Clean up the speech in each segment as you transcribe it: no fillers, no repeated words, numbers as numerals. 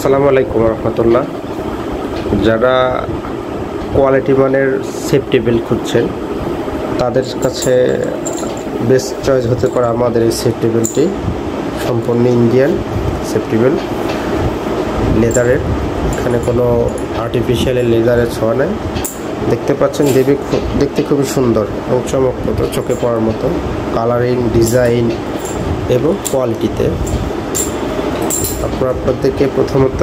আসসালামু আলাইকুম রহমতুল্লাহ। যারা কোয়ালিটি মানের সেফটি বেল্ট খুঁজছেন তাদের কাছে বেস্ট চয়েস হতে পারে আমাদের এই সেফটি বেল্টটি। সম্পূর্ণ ইন্ডিয়ান সেফটি বেল্ট, লেদারের, এখানে কোনো আর্টিফিশিয়ালের লেদারের ছোঁয়া নেই। দেখতে পাচ্ছেন দেখতে খুবই সুন্দর এবং চমকপ্রদ, চোখে পড়ার মতো কালারিং, ডিজাইন এবং কোয়ালিটিতে। আপনাদেরকে প্রথমত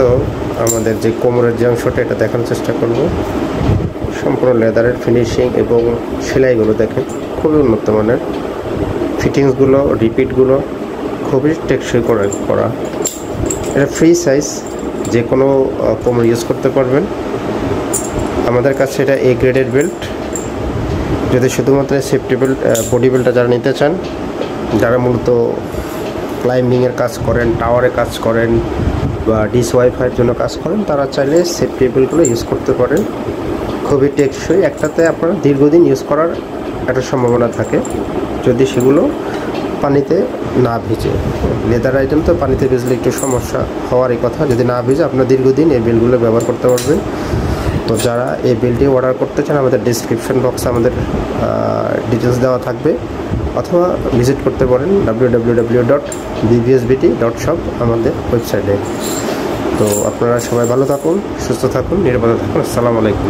আমাদের যে কোমরের যে অংশটা এটা দেখানোর চেষ্টা করব। সম্পূর্ণ লেদারের ফিনিশিং এবং সেলাইগুলো দেখেন খুবই উন্নত মানের। ফিটিংসগুলো, রিপিটগুলো খুবই টেকসই করা। এটা ফ্রি সাইজ, যে কোনো কোমর ইউজ করতে পারবেন। আমাদের কাছে এটা এ গ্রেডের বেল্ট। যদি শুধুমাত্র সেফটি বেল্ট, বডি বেল্টটা যারা নিতে চান, যারা মূলত ক্লাইম্বিংয়ের কাজ করেন, টাওয়ারে কাজ করেন বা ডিস ওয়াইফাইয়ের জন্য কাজ করেন, তারা চাইলে সেফটি বেল্টগুলো ইউজ করতে পারেন। খুবই টেকসই, একটাতে আপনার দীর্ঘদিন ইউজ করার একটা সম্ভাবনা থাকে যদি সেগুলো পানিতে না ভিজে। লেদার আইটেম তো পানিতে ভিজলে একটু সমস্যা হওয়ারই কথা। যদি না ভিজে আপনার দীর্ঘদিন এই বেল্টগুলো ব্যবহার করতে পারবেন। তো যারা এই বেল্টটি অর্ডার করতে চান, আমাদের ডিসক্রিপশন বক্সে আমাদের ডিটেলস দেওয়া থাকবে, অথবা ভিজিট করতে পারেন www.bbsbt.shop আমাদের ওয়েবসাইটে। তো আপনারা সবাই ভালো থাকুন, সুস্থ থাকুন, নিরাপদে থাকুন। আসসালামু আলাইকুম।